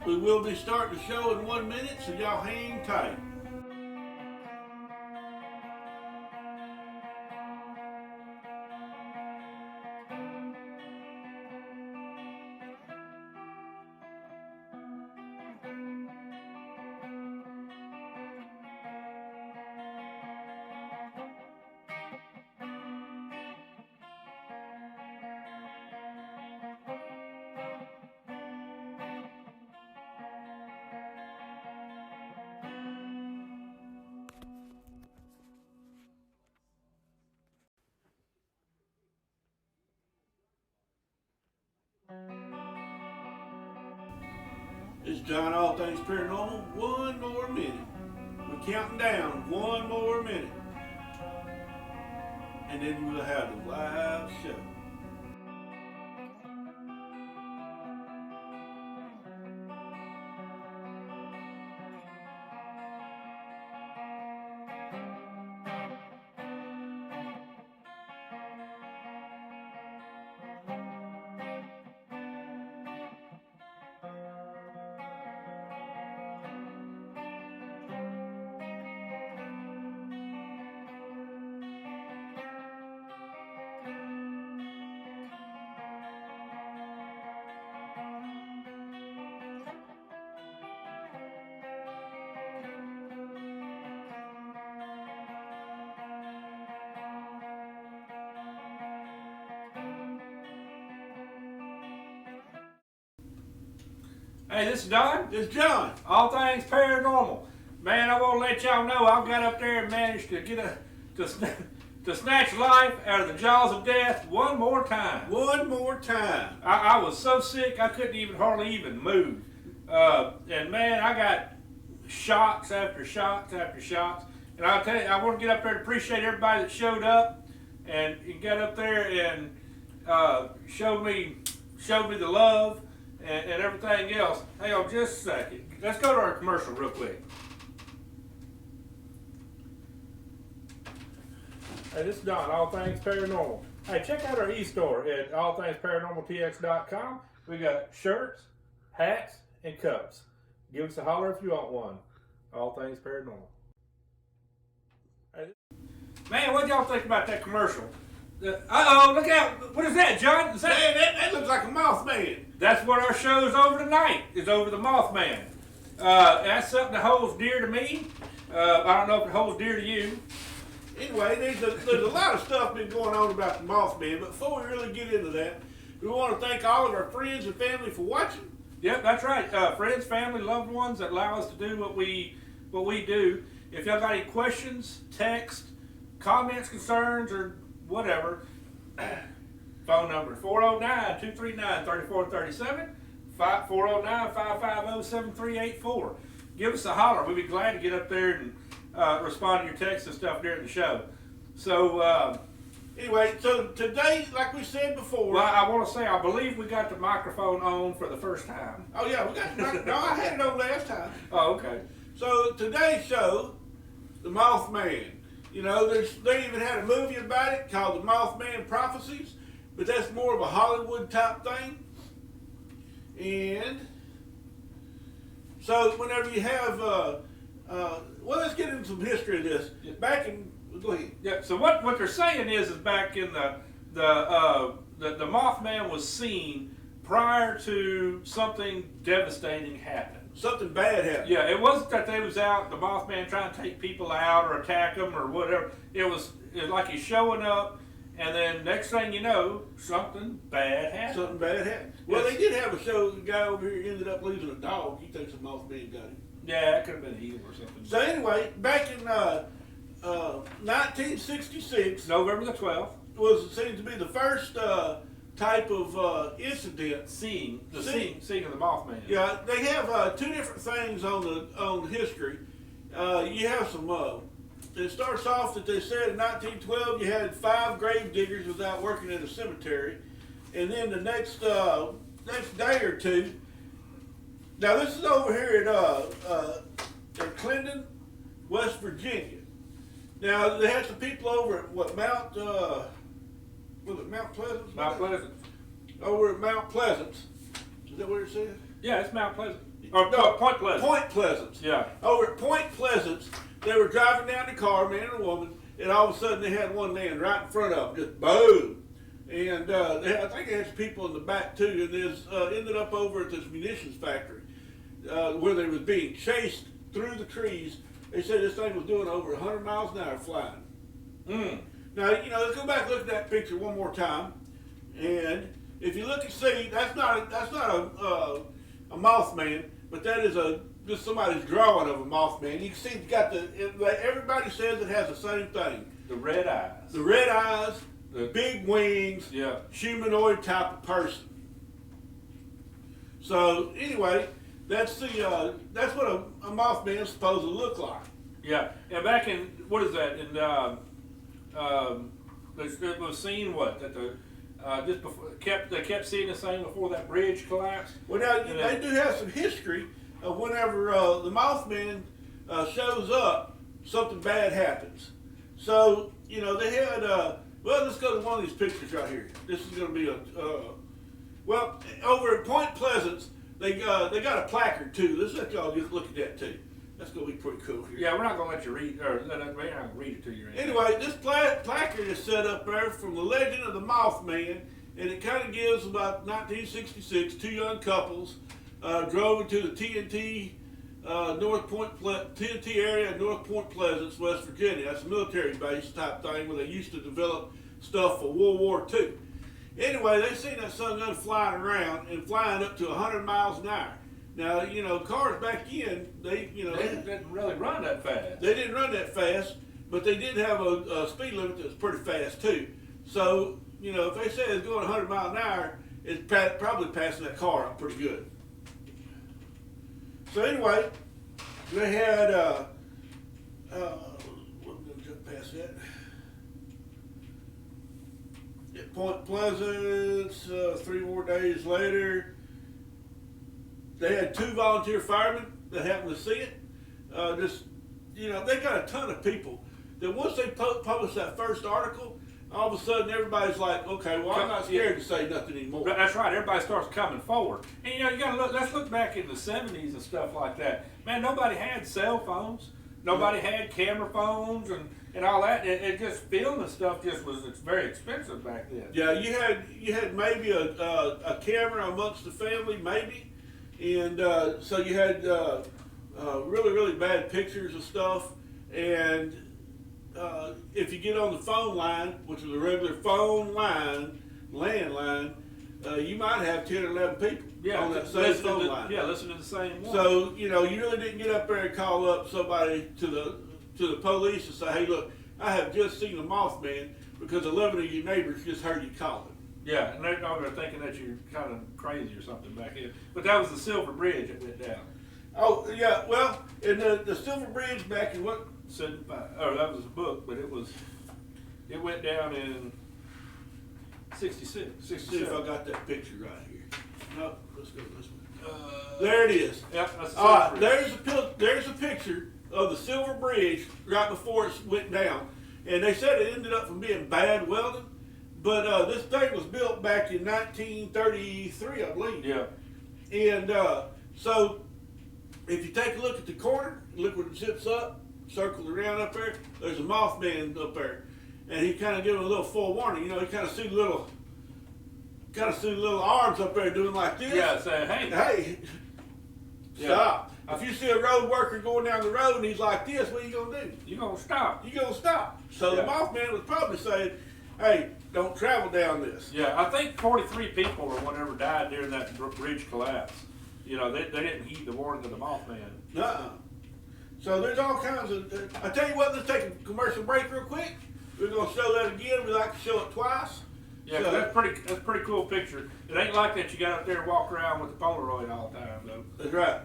We will be starting the show in 1 minute, so y'all hang tight. It's John, All Things Paranormal. 1 more minute. We're counting down 1 more minute. And then we'll have the live show. Hey, this is Don. It's John. All Things Paranormal. Man, I want to let y'all know I've got up there and managed to get to snatch life out of the jaws of death 1 more time. 1 more time. I was so sick I couldn't hardly even move. And man, I got shots after shots after shots. And I'll tell you, I want to get up there and appreciate everybody that showed up and got up there and showed me the love and everything else. Hang on just a second. Let's go to our commercial real quick. Hey, this is Don, All Things Paranormal. Hey, check out our e-store at allthingsparanormaltx.com. We got shirts, hats, and cups. Give us a holler if you want one. All Things Paranormal. Hey. Man, what y'all think about that commercial? Uh-oh, look out. What is that, John? Is that... Man, that looks like a Mothman. That's what our show's over tonight, is over the Mothman. That's something that holds dear to me. I don't know if it holds dear to you. Anyway, there's a lot of stuff been going on about the Mothman, but before we really get into that, we want to thank all of our friends and family for watching. Yep, that's right. Friends, family, loved ones that allow us to do what we do. If y'all got any questions, text, comments, concerns, or whatever, phone number 409-239-3437, 409-550-7384. Give us a holler. We'd be glad to get up there and respond to your texts and stuff during the show. So, anyway, so today, like we said before... Well, I want to say, I believe we got the microphone on for the first time. Oh, yeah, we got the microphone. No, I had it on last time. Oh, okay. So, today's show, the Mothman. You know, they even had a movie about it called The Mothman Prophecies, but that's more of a Hollywood type thing. And so whenever you have, well, let's get into some history of this. Yeah. Back in, go ahead. Yeah. So what they're saying is back in the Mothman was seen prior to something devastating happened. Something bad happened. Yeah, it wasn't that they was out, the Mothman trying to take people out or attack them or whatever. It was like he's showing up, and then next thing you know, something bad happened. Something bad happened. Well, they did have a show, the guy over here ended up losing a dog. He thinks the Mothman got him. Yeah, it could have been an eagle or something. So anyway, back in 1966... November the 12th. Was seemed to be the first type of incident. Seeing of the Mothman. Yeah, they have 2 different things on the history. You have some. It starts off that they said in 1912 you had 5 grave diggers without working in a cemetery, and then the next day or two. Now this is over here at Clinton, West Virginia. Now they had some people over at Mount. Was it Mount Pleasant? Mount Pleasant. Over at Mount Pleasant. Is that what it says? Yeah, it's Mount Pleasant. Or No, Point Pleasant. Point Pleasant. Yeah. Over at Point Pleasant, they were driving down the car, man and a woman, and all of a sudden they had one land right in front of them, just boom. And I think they had some people in the back too, and this ended up over at this munitions factory where they was being chased through the trees. They said this thing was doing over 100 miles an hour flying. Now, let's go back and look at that picture one more time. And if you look and see, that's not a Mothman, but that is just somebody's drawing of a Mothman. You can see it's got everybody says it has the same thing. The red eyes. The red eyes, the big wings, yeah, humanoid type of person. So anyway, that's what a Mothman is supposed to look like. Yeah, and back in what is that? In it was seen what that the just before they kept seeing the same before that bridge collapsed. Well, now they do have some history of whenever the Mothman shows up, something bad happens. So they had let's go to one of these pictures right here. This is going to be over at Point Pleasant, they got a placard too. Let's let y'all just look at that too. That's going to be pretty cool here. Yeah, we're not going to let you read, or we're not going to read it to you. Anyway, this placard is set up there from the legend of the Mothman, and it kind of gives about 1966. Two young couples drove into the TNT TNT area in North Point Pleasant, West Virginia. That's a military base type thing where they used to develop stuff for World War II. Anyway, they seen that sun gun flying around and flying up to 100 miles an hour. Now, cars back in, they didn't really run that fast. They didn't run that fast, but they did have a speed limit that was pretty fast too. So, if they say it's going 100 miles an hour, it's probably passing that car up pretty good. So anyway, they had, we're going to jump past that. At Point Pleasant, 3 more days later, they had 2 volunteer firemen that happened to see it. They got a ton of people that once they published that first article, all of a sudden everybody's like, okay, well, I'm not scared to say nothing anymore. That's right. Everybody starts coming forward. And you got to look. Let's look back in the 70s and stuff like that. Man, nobody had cell phones. Nobody had camera phones and all that. It just filming stuff it's very expensive back then. Yeah, you had maybe a camera amongst the family, maybe. And so you had really, really bad pictures of stuff. And if you get on the phone line, which is a regular phone line, landline, you might have 10 or 11 people on that same phone line. Yeah, listen to the same one. So, you really didn't get up there and call up somebody to the police and say, hey, look, I have just seen a Mothman because 11 of your neighbors just heard you calling. Yeah, and they're thinking that you're kind of crazy or something back here. But that was the Silver Bridge that went down. Oh, yeah, well, in the Silver Bridge back in what? 75. Oh, that was a book, but it went down in 66. See if I got that picture right here. No, let's go this way. There it is. Yep, that's the Silver Bridge. There's a picture of the Silver Bridge right before it went down. And they said it ended up from being bad welding. But this thing was built back in 1933, I believe. Yeah. And so if you take a look at the corner, look where it zips up, circle around up there, there's a Mothman up there. And he kind of gave a little forewarning. He kind of see the little arms up there doing like this. Yeah, saying, hey, stop. If you see a road worker going down the road and he's like this, what are you going to do? You're going to stop. You're going to stop. So the Mothman was probably saying, hey, don't travel down this. Yeah, I think 43 people or whatever died during that bridge collapse. They didn't heed the warning of the Mothman. Nuh-uh. So there's all kinds of, I tell you what, let's take a commercial break real quick. We're going to show that again. We like to show it twice. Yeah, so, that's a pretty cool picture. It ain't like that you got up there and walk around with the Polaroid all the time, though. That's right.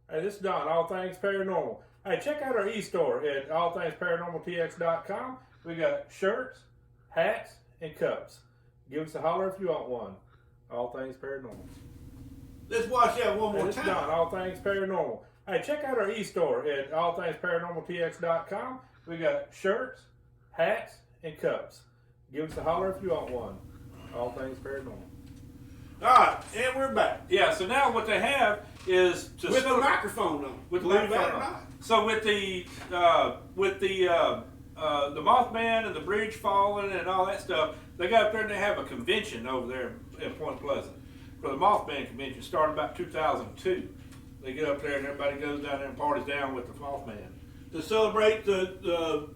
Hey, this is Don, All Things Paranormal. Hey, check out our e-store at allthingsparanormaltx.com. We got shirts, hats, and cups. Give us a holler if you want one. All Things Paranormal. Let's watch that one more this time. This is Don, All Things Paranormal. Hey, check out our e-store at allthingsparanormaltx.com. We got shirts, hats, and cups. Give us a holler if you want one. All Things Paranormal. Alright, and we're back. Yeah, so now what they have is With the microphone on. with the Believe that or microphone. not. So with the Mothman and the bridge falling and all that stuff, they got up there and they have a convention over there in Point Pleasant for the Mothman convention. Started about 2002. They get up there and everybody goes down there and parties down with the Mothman. To celebrate the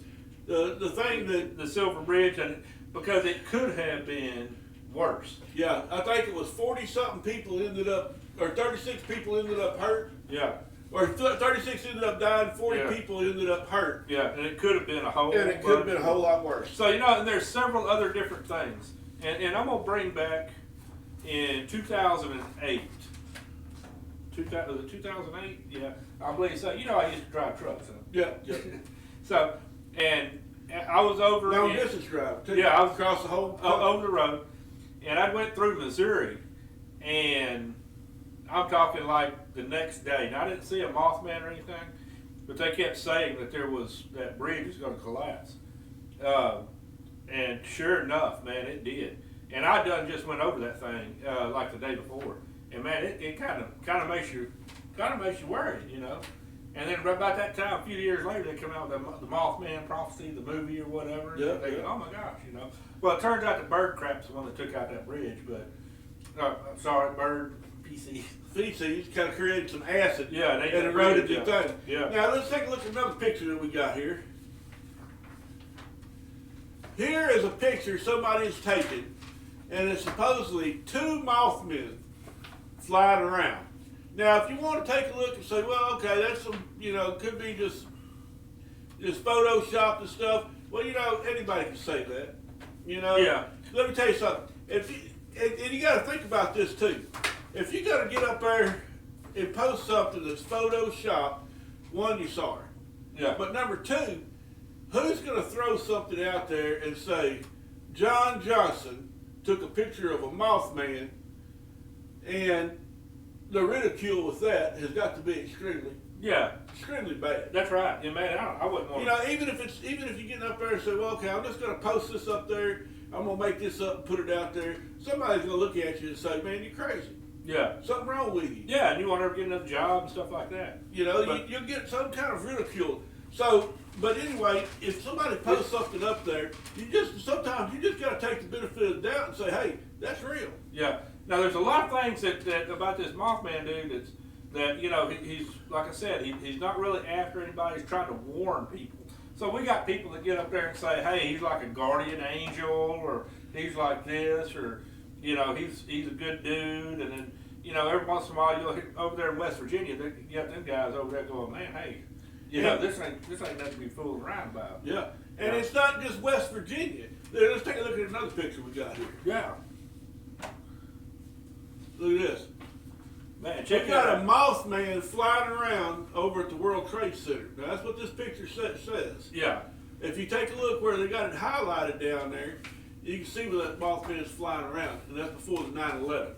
thing that, The Silver Bridge, and because it could have been worse. yeah, I think it was 40-something people ended up, or 36 people ended up hurt, Yeah, or 36 ended up dying, 40 Yeah. people ended up hurt, yeah, and it could have been a whole. and it could have been a whole lot worse. So and there's several other different things, and I'm gonna bring back in 2008. 2008? Yeah, I believe so. I used to drive trucks. So. Yeah, yeah. So, and I was over. Long distance drive, too. Yeah, I was across the whole over the road, and I went through Missouri, and I'm talking like the next day. Now I didn't see a Mothman or anything, but they kept saying that that bridge was going to collapse, and sure enough, man, it did. And I just went over that thing like the day before, and man, it kind of makes you worried, And then right about that time, a few years later, they come out with the Mothman prophecy, the movie or whatever. Yeah, They yeah. go, oh my gosh, Well, it turns out the bird crap's the one that took out that bridge, but bird PC. feces kind of created some acid, Yeah, and eroded the yeah. thing. Yeah. Now let's take a look at another picture that we got here. Here is a picture somebody has taken, and it's supposedly 2 Mothmen flying around. Now, if you want to take a look and say, well, okay, that's some, could be just Photoshop and stuff. Well, anybody can say that. Yeah. Let me tell you something. And you got to think about this too. If you got to get up there and post something that's Photoshop, one, you're sorry. Yeah. But number 2, who's going to throw something out there and say, John Johnson took a picture of a Mothman, and the ridicule with that has got to be extremely bad. That's right. Yeah, man, I wouldn't want Even if you're getting up there and say, well, okay, I'm just going to post this up there, I'm going to make this up and put it out there, somebody's going to look at you and say, man, you're crazy. Yeah. Something wrong with you. Yeah, and you want to ever get another job and stuff like that. You'll get some kind of ridicule. So, but anyway, if somebody posts something up there, sometimes you just got to take the benefit of the doubt and say, hey, that's real. Yeah. Now, there's a lot of things that about this Mothman dude that he's like I said, he's not really after anybody. He's trying to warn people. So we got people that get up there and say, hey, he's like a guardian angel, or he's like this, or he's a good dude. And then every once in a while you'll hear over there in West Virginia, you got them guys over there going, man, hey, this ain't nothing to be fooling around about. Yeah. And it's not just West Virginia. Let's take a look at another picture we got here. Yeah. Look at this. Man, We check got that a out. Mothman flying around over at the World Trade Center. Now, that's what this picture says. Yeah. If you take a look where they got it highlighted down there, you can see where that Mothman is flying around, and that's before the 9/11.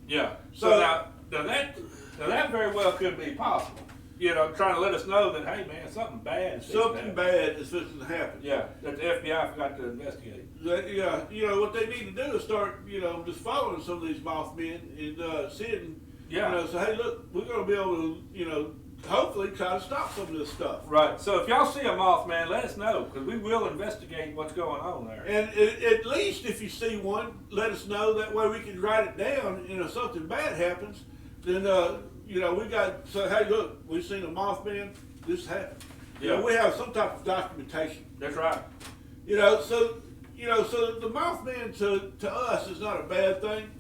Yeah. So- So now that very well could be possible. Trying to let us know that, hey man, something bad is fixing to Something happen. bad is fixing to happen. Yeah, that the FBI forgot to investigate. What they need to do is start, just following some of these Mothmen and seeing, Yeah. say, hey, look, we're going to be able to, hopefully try to stop some of this stuff. Right. So if y'all see a Mothman, let us know, because we will investigate what's going on there. And at least if you see one, let us know. That way we can write it down. If something bad happens, then we got to say, hey, look, we've seen a Mothman. This happened. Yeah. We have some type of documentation. That's right. So the Mothman to us is not a bad thing.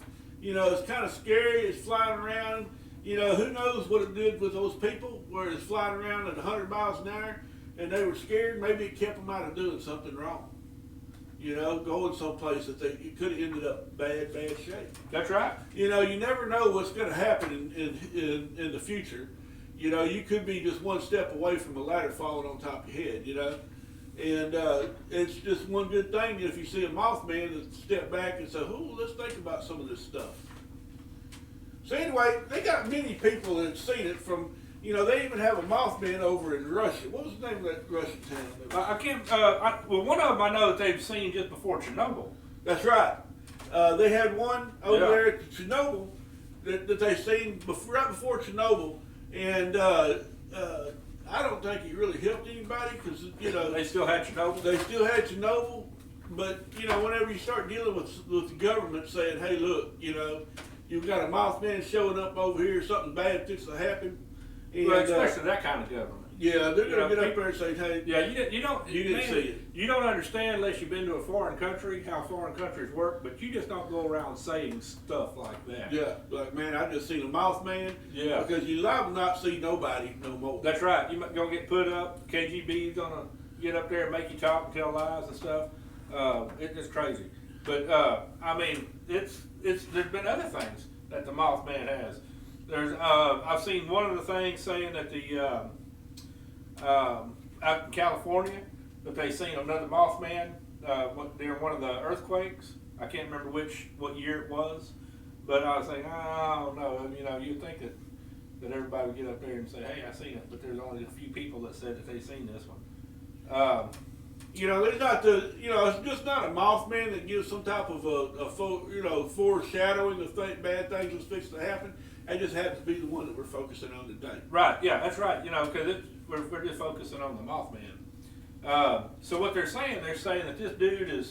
It's kind of scary. It's flying around. Who knows what it did with those people where it's flying around at 100 miles an hour and they were scared. Maybe it kept them out of doing something wrong. Going someplace that it could have ended up bad shape. That's right. You never know what's going to happen in the future. You could be just one step away from a ladder falling on top of your head, And it's just one good thing if you see a Mothman to step back and say, oh, let's think about some of this stuff. So anyway, they got many people that have seen it from, they even have a Mothman over in Russia. What was the name of that Russian town? I can't. Well, one of them I know that they've seen just before Chernobyl. That's right. They had one over Yeah. there at Chernobyl that they seen right before Chernobyl, and I don't think it really helped anybody because They still had Chernobyl. they still had Chernobyl. But whenever you start dealing with the government saying, "Hey, look, you've got a Mothman showing up over here, something bad fixing to happen," and Well, especially that kind of government. yeah, they're gonna get up there and say, "Hey, Yeah, you don't see it." You don't understand unless you've been to a foreign country how foreign countries work. But you just don't go around saying stuff like that. yeah, like man, I just seen a Mothman." Yeah. Because you liable not see nobody no more. That's right. You gonna get put up. KGB's gonna get up there and make you talk and tell lies and stuff. It's just crazy. But I mean, it's there's been other things that the Mothman has. There's I've seen one of the things saying that the out in California that they seen another Mothman during one of the earthquakes. I can't remember what year it was, but I was thinking, oh no, you'd think that everybody would get up there and say, hey, I seen it, but there's only a few people that said that they seen this one. There's not it's just not a Mothman that gives some type of a foreshadowing of bad things that's fixing to happen. It just happens to be the one that we're focusing on today. Right, yeah, that's right. Because we're just focusing on the Mothman. So what they're saying that this dude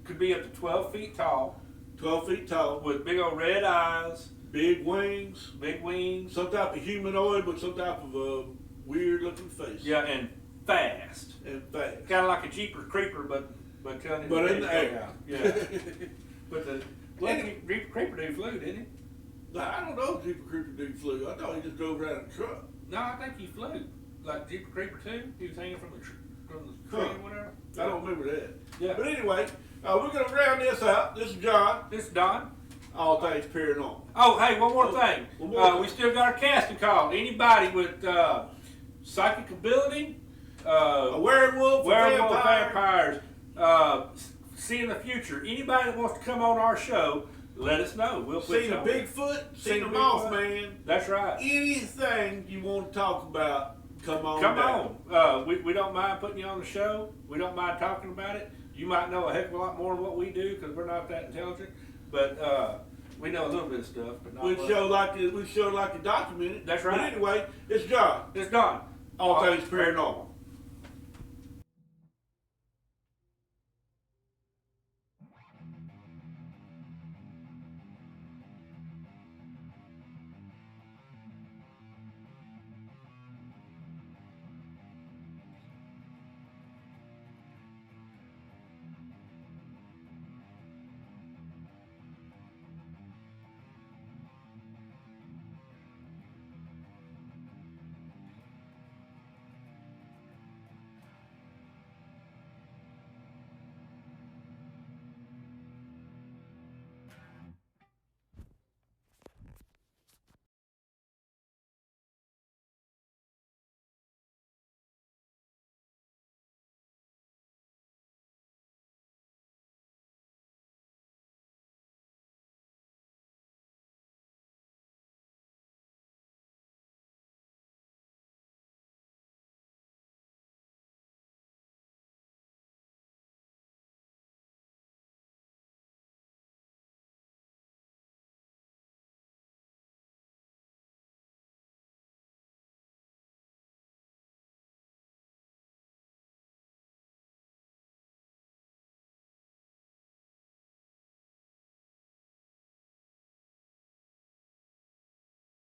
could be up to 12 feet tall. 12 feet tall. With big old red eyes. Big wings. Big wings. Some type of humanoid, but some type of a weird looking face. Yeah, and fast. Kind of like a Jeepers Creeper, but in the air. Yeah. But the Jeepers Creeper dude flew, didn't he? I don't know if Jeepers Creeper dude flew. I thought he just drove around in a truck. No, I think he flew. Like Jeepers Creeper too. He was hanging from the tree or whatever. I don't remember that. Yeah. But anyway, we're going to round this out. This is John. This is Don. All things paranormal. Oh, hey, one more thing. We still got our casting call. Anybody with psychic ability, a werewolf, vampires, seeing the future. Anybody that wants to come on our show, let us know. We'll put seen a Bigfoot, seen a Mothman. That's right. Anything you want to talk about, come on. We don't mind putting you on the show. We don't mind talking about it. You might know a heck of a lot more than what we do because we're not that intelligent. But we know a little bit of stuff. But not we show like to document it. That's right. But anyway, it's John. It's Don. All things paranormal.